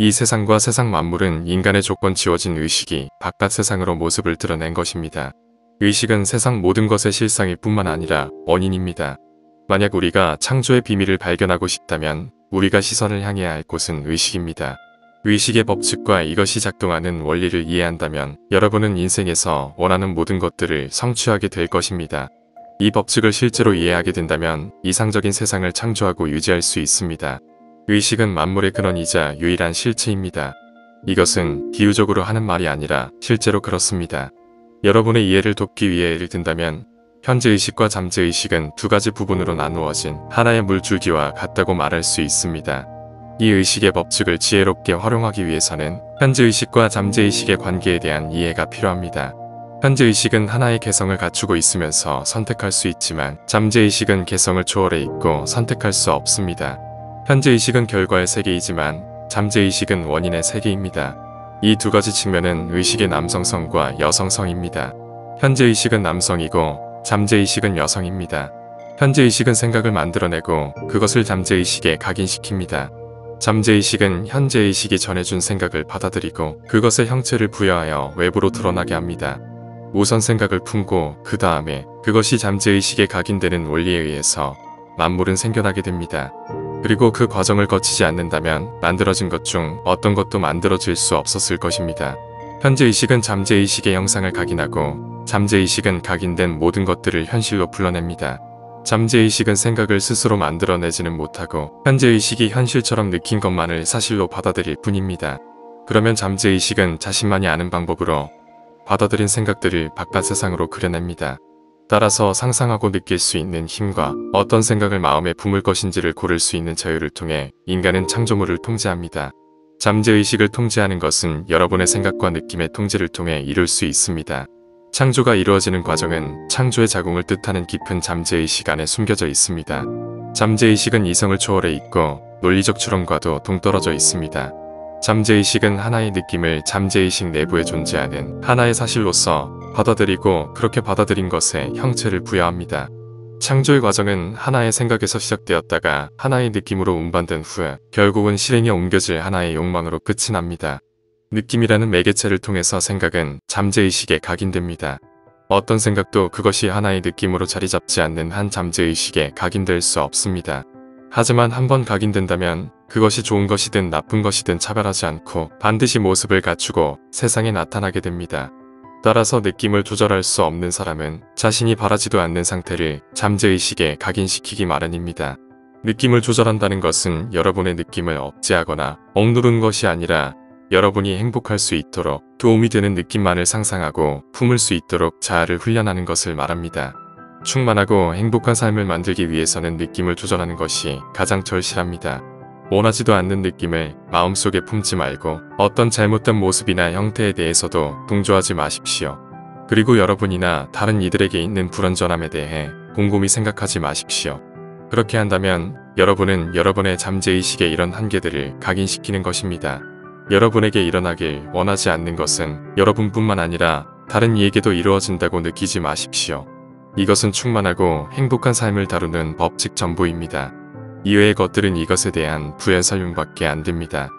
이 세상과 세상 만물은 인간의 조건 지어진 의식이 바깥 세상으로 모습을 드러낸 것입니다. 의식은 세상 모든 것의 실상일 뿐만 아니라 원인입니다. 만약 우리가 창조의 비밀을 발견하고 싶다면 우리가 시선을 향해야 할 곳은 의식입니다. 의식의 법칙과 이것이 작동하는 원리를 이해한다면 여러분은 인생에서 원하는 모든 것들을 성취하게 될 것입니다. 이 법칙을 실제로 이해하게 된다면 이상적인 세상을 창조하고 유지할 수 있습니다. 의식은 만물의 근원이자 유일한 실체입니다. 이것은 비유적으로 하는 말이 아니라 실제로 그렇습니다. 여러분의 이해를 돕기 위해 예를 든다면 현재의식과 잠재의식은 두 가지 부분으로 나누어진 하나의 물줄기와 같다고 말할 수 있습니다. 이 의식의 법칙을 지혜롭게 활용하기 위해서는 현재의식과 잠재의식의 관계에 대한 이해가 필요합니다. 현재의식은 하나의 개성을 갖추고 있으면서 선택할 수 있지만 잠재의식은 개성을 초월해 있고 선택할 수 없습니다. 현재의식은 결과의 세계이지만 잠재의식은 원인의 세계입니다. 이 두 가지 측면은 의식의 남성성과 여성성입니다. 현재의식은 남성이고 잠재의식은 여성입니다. 현재의식은 생각을 만들어내고 그것을 잠재의식에 각인시킵니다. 잠재의식은 현재의식이 전해준 생각을 받아들이고 그것의 형체를 부여하여 외부로 드러나게 합니다. 우선 생각을 품고 그 다음에 그것이 잠재의식에 각인되는 원리에 의해서 만물은 생겨나게 됩니다. 그리고 그 과정을 거치지 않는다면 만들어진 것 중 어떤 것도 만들어질 수 없었을 것입니다. 현재의식은 잠재의식의 형상을 각인하고 잠재의식은 각인된 모든 것들을 현실로 불러냅니다. 잠재의식은 생각을 스스로 만들어내지는 못하고 현재의식이 현실처럼 느낀 것만을 사실로 받아들일 뿐입니다. 그러면 잠재의식은 자신만이 아는 방법으로 받아들인 생각들을 바깥 세상으로 그려냅니다. 따라서 상상하고 느낄 수 있는 힘과 어떤 생각을 마음에 품을 것인지를 고를 수 있는 자유를 통해 인간은 창조물을 통제합니다. 잠재의식을 통제하는 것은 여러분의 생각과 느낌의 통제를 통해 이룰 수 있습니다. 창조가 이루어지는 과정은 창조의 자궁을 뜻하는 깊은 잠재의식 안에 숨겨져 있습니다. 잠재의식은 이성을 초월해 있고 논리적 추론과도 동떨어져 있습니다. 잠재의식은 하나의 느낌을 잠재의식 내부에 존재하는 하나의 사실로서 받아들이고 그렇게 받아들인 것에 형체를 부여합니다. 창조의 과정은 하나의 생각에서 시작되었다가 하나의 느낌으로 운반된 후에 결국은 실행에 옮겨질 하나의 욕망으로 끝이 납니다. 느낌이라는 매개체를 통해서 생각은 잠재의식에 각인됩니다. 어떤 생각도 그것이 하나의 느낌으로 자리 잡지 않는 한 잠재의식에 각인될 수 없습니다. 하지만 한번 각인된다면 그것이 좋은 것이든 나쁜 것이든 차별하지 않고 반드시 모습을 갖추고 세상에 나타나게 됩니다. 따라서 느낌을 조절할 수 없는 사람은 자신이 바라지도 않는 상태를 잠재의식에 각인시키기 마련입니다. 느낌을 조절한다는 것은 여러분의 느낌을 억제하거나 억누르는 것이 아니라 여러분이 행복할 수 있도록 도움이 되는 느낌만을 상상하고 품을 수 있도록 자아를 훈련하는 것을 말합니다. 충만하고 행복한 삶을 만들기 위해서는 느낌을 조절하는 것이 가장 절실합니다. 원하지도 않는 느낌을 마음속에 품지 말고 어떤 잘못된 모습이나 형태에 대해서도 동조하지 마십시오. 그리고 여러분이나 다른 이들에게 있는 불완전함에 대해 곰곰이 생각하지 마십시오. 그렇게 한다면 여러분은 여러분의 잠재의식의 이런 한계들을 각인시키는 것입니다. 여러분에게 일어나길 원하지 않는 것은 여러분뿐만 아니라 다른 이에게도 이루어진다고 느끼지 마십시오. 이것은 충만하고 행복한 삶을 다루는 법칙 전부입니다. 이외의 것들은 이것에 대한 부연 설명밖에 안 됩니다.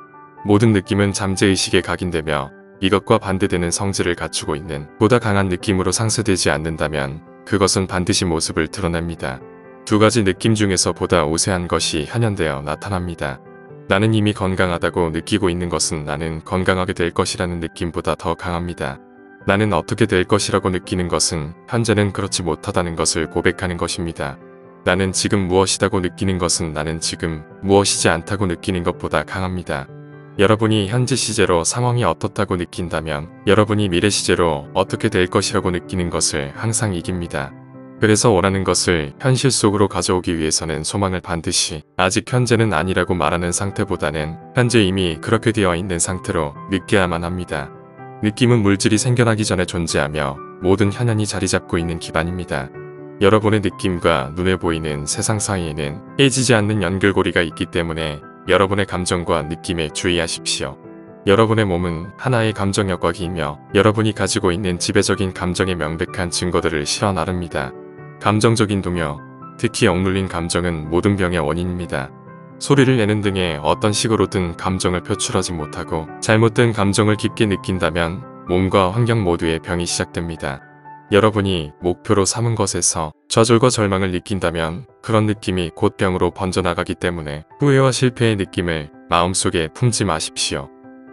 모든 느낌은 잠재의식에 각인되며 이것과 반대되는 성질을 갖추고 있는 보다 강한 느낌으로 상쇄되지 않는다면 그것은 반드시 모습을 드러냅니다. 두 가지 느낌 중에서 보다 우세한 것이 현현되어 나타납니다. 나는 이미 건강하다고 느끼고 있는 것은 나는 건강하게 될 것이라는 느낌보다 더 강합니다. 나는 어떻게 될 것이라고 느끼는 것은 현재는 그렇지 못하다는 것을 고백하는 것입니다. 나는 지금 무엇이다고 느끼는 것은 나는 지금 무엇이지 않다고 느끼는 것보다 강합니다. 여러분이 현재 시제로 상황이 어떻다고 느낀다면 여러분이 미래 시제로 어떻게 될 것이라고 느끼는 것을 항상 이깁니다. 그래서 원하는 것을 현실 속으로 가져오기 위해서는 소망을 반드시 아직 현재는 아니라고 말하는 상태보다는 현재 이미 그렇게 되어 있는 상태로 느껴야만 합니다. 느낌은 물질이 생겨나기 전에 존재하며 모든 현현이 자리 잡고 있는 기반입니다. 여러분의 느낌과 눈에 보이는 세상 사이에는 깨지지 않는 연결고리가 있기 때문에 여러분의 감정과 느낌에 주의하십시오. 여러분의 몸은 하나의 감정역과 기이며 여러분이 가지고 있는 지배적인 감정의 명백한 증거들을 실어 나릅니다. 감정적인 동요, 특히 억눌린 감정은 모든 병의 원인입니다. 소리를 내는 등의 어떤 식으로든 감정을 표출하지 못하고 잘못된 감정을 깊게 느낀다면 몸과 환경 모두의 병이 시작됩니다. 여러분이 목표로 삼은 것에서 좌절과 절망을 느낀다면 그런 느낌이 곧 병으로 번져나가기 때문에 후회와 실패의 느낌을 마음속에 품지 마십시오.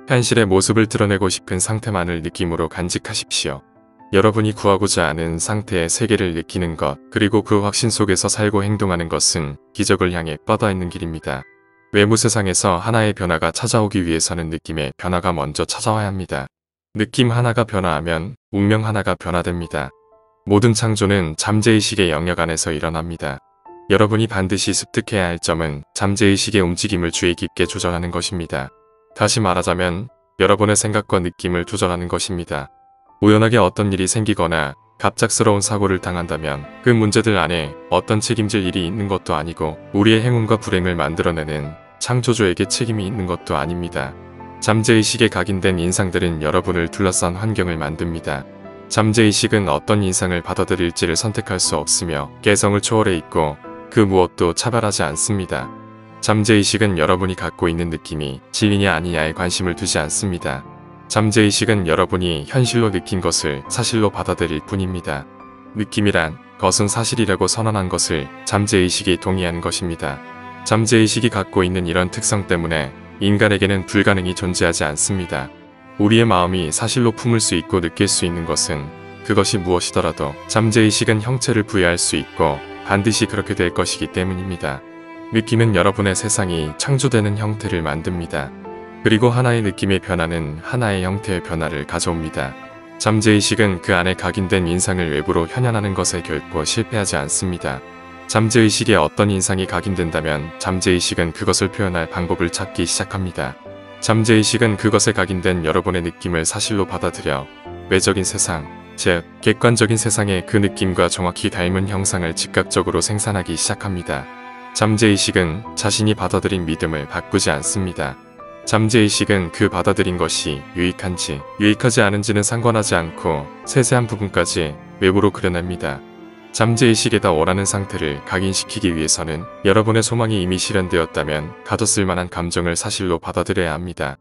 현실의 모습을 드러내고 싶은 상태만을 느낌으로 간직하십시오. 여러분이 구하고자 하는 상태의 세계를 느끼는 것, 그리고 그 확신 속에서 살고 행동하는 것은 기적을 향해 뻗어있는 길입니다. 외부 세상에서 하나의 변화가 찾아오기 위해서는 느낌의 변화가 먼저 찾아와야 합니다. 느낌 하나가 변화하면 운명 하나가 변화됩니다. 모든 창조는 잠재의식의 영역 안에서 일어납니다. 여러분이 반드시 습득해야 할 점은 잠재의식의 움직임을 주의 깊게 조절하는 것입니다. 다시 말하자면 여러분의 생각과 느낌을 조절하는 것입니다. 우연하게 어떤 일이 생기거나 갑작스러운 사고를 당한다면 그 문제들 안에 어떤 책임질 일이 있는 것도 아니고 우리의 행운과 불행을 만들어내는 창조주에게 책임이 있는 것도 아닙니다. 잠재의식에 각인된 인상들은 여러분을 둘러싼 환경을 만듭니다. 잠재의식은 어떤 인상을 받아들일지를 선택할 수 없으며 개성을 초월해 있고 그 무엇도 차별하지 않습니다. 잠재의식은 여러분이 갖고 있는 느낌이 진리냐 아니냐에 관심을 두지 않습니다. 잠재의식은 여러분이 현실로 느낀 것을 사실로 받아들일 뿐입니다. 느낌이란 것은 사실이라고 선언한 것을 잠재의식이 동의한 것입니다. 잠재의식이 갖고 있는 이런 특성 때문에 인간에게는 불가능이 존재하지 않습니다. 우리의 마음이 사실로 품을 수 있고 느낄 수 있는 것은 그것이 무엇이더라도 잠재의식은 형체를 부여할 수 있고 반드시 그렇게 될 것이기 때문입니다. 느낌은 여러분의 세상이 창조되는 형태를 만듭니다. 그리고 하나의 느낌의 변화는 하나의 형태의 변화를 가져옵니다. 잠재의식은 그 안에 각인된 인상을 외부로 현현하는 것에 결코 실패하지 않습니다. 잠재의식에 어떤 인상이 각인된다면 잠재의식은 그것을 표현할 방법을 찾기 시작합니다. 잠재의식은 그것에 각인된 여러분의 느낌을 사실로 받아들여 외적인 세상, 즉 객관적인 세상의 그 느낌과 정확히 닮은 형상을 즉각적으로 생산하기 시작합니다. 잠재의식은 자신이 받아들인 믿음을 바꾸지 않습니다. 잠재의식은 그 받아들인 것이 유익한지 유익하지 않은지는 상관하지 않고 세세한 부분까지 외부로 그려냅니다. 잠재의식에다 원하는 상태를 각인시키기 위해서는 여러분의 소망이 이미 실현되었다면 가졌을 만한 감정을 사실로 받아들여야 합니다.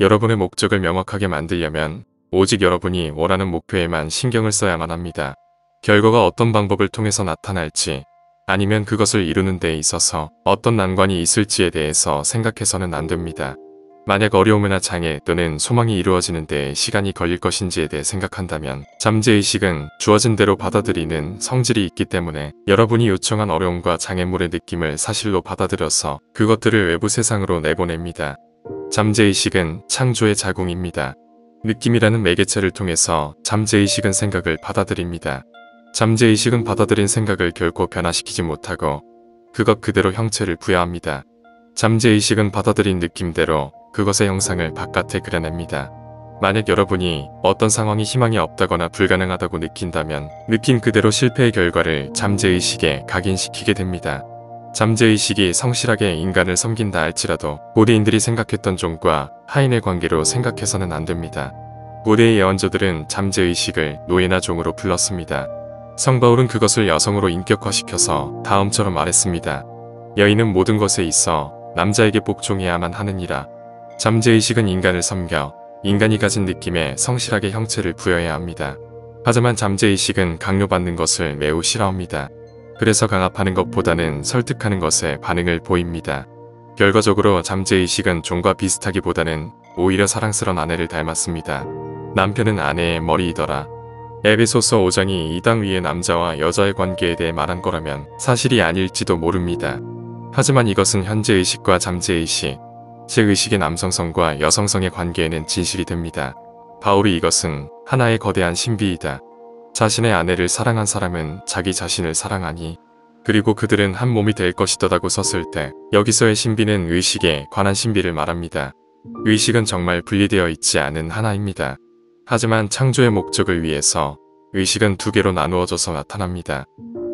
여러분의 목적을 명확하게 만들려면 오직 여러분이 원하는 목표에만 신경을 써야만 합니다. 결과가 어떤 방법을 통해서 나타날지 아니면 그것을 이루는 데 있어서 어떤 난관이 있을지에 대해서 생각해서는 안 됩니다. 만약 어려움이나 장애 또는 소망이 이루어지는 데 시간이 걸릴 것인지에 대해 생각한다면 잠재의식은 주어진 대로 받아들이는 성질이 있기 때문에 여러분이 요청한 어려움과 장애물의 느낌을 사실로 받아들여서 그것들을 외부 세상으로 내보냅니다. 잠재의식은 창조의 자궁입니다. 느낌이라는 매개체를 통해서 잠재의식은 생각을 받아들입니다. 잠재의식은 받아들인 생각을 결코 변화시키지 못하고 그것 그대로 형체를 부여합니다. 잠재의식은 받아들인 느낌대로 그것의 형상을 바깥에 그려냅니다. 만약 여러분이 어떤 상황이 희망이 없다거나 불가능하다고 느낀다면 느낀 그대로 실패의 결과를 잠재의식에 각인시키게 됩니다. 잠재의식이 성실하게 인간을 섬긴다 할지라도 고대인들이 생각했던 종과 하인의 관계로 생각해서는 안 됩니다. 고대의 예언자들은 잠재의식을 노예나 종으로 불렀습니다. 성바울은 그것을 여성으로 인격화시켜서 다음처럼 말했습니다. 여인은 모든 것에 있어 남자에게 복종해야만 하느니라. 잠재의식은 인간을 섬겨 인간이 가진 느낌에 성실하게 형체를 부여해야 합니다. 하지만 잠재의식은 강요받는 것을 매우 싫어합니다. 그래서 강압하는 것보다는 설득하는 것에 반응을 보입니다. 결과적으로 잠재의식은 종과 비슷하기보다는 오히려 사랑스런 아내를 닮았습니다. 남편은 아내의 머리이더라. 에베소서 5장이 이 땅 위의 남자와 여자의 관계에 대해 말한 거라면 사실이 아닐지도 모릅니다. 하지만 이것은 현재의식과 잠재의식, 즉 의식의 남성성과 여성성의 관계에는 진실이 됩니다. 바울이 이것은 하나의 거대한 신비이다. 자신의 아내를 사랑한 사람은 자기 자신을 사랑하니 그리고 그들은 한 몸이 될 것이다라고 썼을 때 여기서의 신비는 의식에 관한 신비를 말합니다. 의식은 정말 분리되어 있지 않은 하나입니다. 하지만 창조의 목적을 위해서 의식은 두 개로 나누어져서 나타납니다.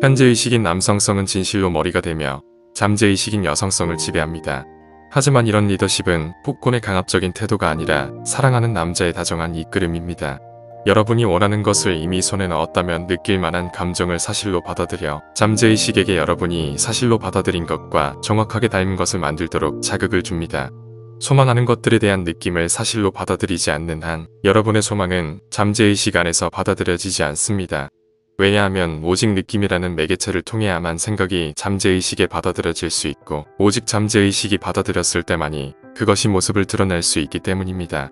현재의식인 남성성은 진실로 머리가 되며 잠재의식인 여성성을 지배합니다. 하지만 이런 리더십은 폭군의 강압적인 태도가 아니라 사랑하는 남자의 다정한 이끌음입니다. 여러분이 원하는 것을 이미 손에 넣었다면 느낄 만한 감정을 사실로 받아들여 잠재의식에게 여러분이 사실로 받아들인 것과 정확하게 닮은 것을 만들도록 자극을 줍니다. 소망하는 것들에 대한 느낌을 사실로 받아들이지 않는 한 여러분의 소망은 잠재의식 안에서 받아들여지지 않습니다. 왜냐하면 오직 느낌이라는 매개체를 통해야만 생각이 잠재의식에 받아들여질 수 있고 오직 잠재의식이 받아들였을 때만이 그것이 모습을 드러낼 수 있기 때문입니다.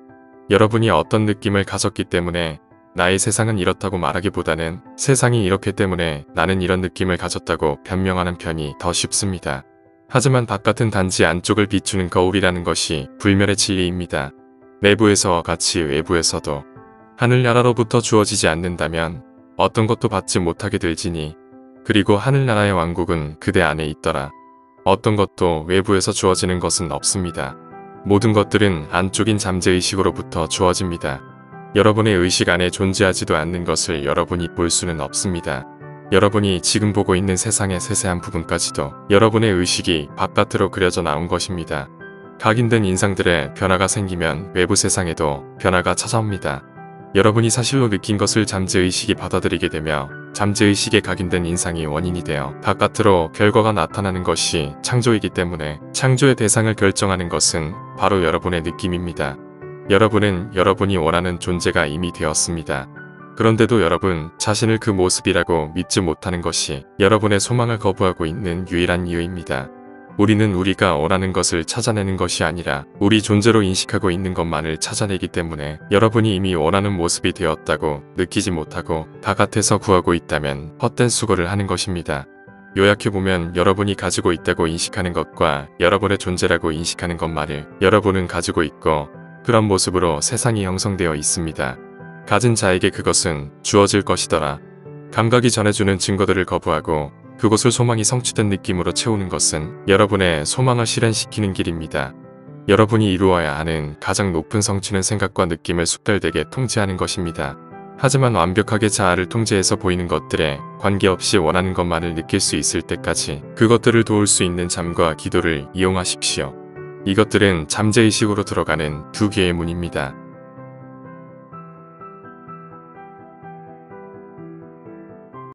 여러분이 어떤 느낌을 가졌기 때문에 나의 세상은 이렇다고 말하기보다는 세상이 이렇기 때문에 나는 이런 느낌을 가졌다고 변명하는 편이 더 쉽습니다. 하지만 바깥은 단지 안쪽을 비추는 거울이라는 것이 불멸의 진리입니다. 내부에서와 같이 외부에서도 하늘나라로부터 주어지지 않는다면 어떤 것도 받지 못하게 될지니 그리고 하늘나라의 왕국은 그대 안에 있더라. 어떤 것도 외부에서 주어지는 것은 없습니다. 모든 것들은 안쪽인 잠재의식으로부터 주어집니다. 여러분의 의식 안에 존재하지도 않는 것을 여러분이 볼 수는 없습니다. 여러분이 지금 보고 있는 세상의 세세한 부분까지도 여러분의 의식이 바깥으로 그려져 나온 것입니다. 각인된 인상들의 변화가 생기면 외부 세상에도 변화가 찾아옵니다. 여러분이 사실로 느낀 것을 잠재의식이 받아들이게 되며 잠재의식에 각인된 인상이 원인이 되어 바깥으로 결과가 나타나는 것이 창조이기 때문에 창조의 대상을 결정하는 것은 바로 여러분의 느낌입니다. 여러분은 여러분이 원하는 존재가 이미 되었습니다. 그런데도 여러분 자신을 그 모습이라고 믿지 못하는 것이 여러분의 소망을 거부하고 있는 유일한 이유입니다. 우리는 우리가 원하는 것을 찾아내는 것이 아니라 우리 존재로 인식하고 있는 것만을 찾아내기 때문에 여러분이 이미 원하는 모습이 되었다고 느끼지 못하고 바깥에서 구하고 있다면 헛된 수고를 하는 것입니다. 요약해보면 여러분이 가지고 있다고 인식하는 것과 여러분의 존재라고 인식하는 것만을 여러분은 가지고 있고 그런 모습으로 세상이 형성되어 있습니다. 가진 자에게 그것은 주어질 것이더라. 감각이 전해주는 증거들을 거부하고 그곳을 소망이 성취된 느낌으로 채우는 것은 여러분의 소망을 실현시키는 길입니다. 여러분이 이루어야 하는 가장 높은 성취는 생각과 느낌을 숙달되게 통제하는 것입니다. 하지만 완벽하게 자아를 통제해서 보이는 것들에 관계없이 원하는 것만을 느낄 수 있을 때까지 그것들을 도울 수 있는 잠과 기도를 이용하십시오. 이것들은 잠재의식으로 들어가는 두 개의 문입니다.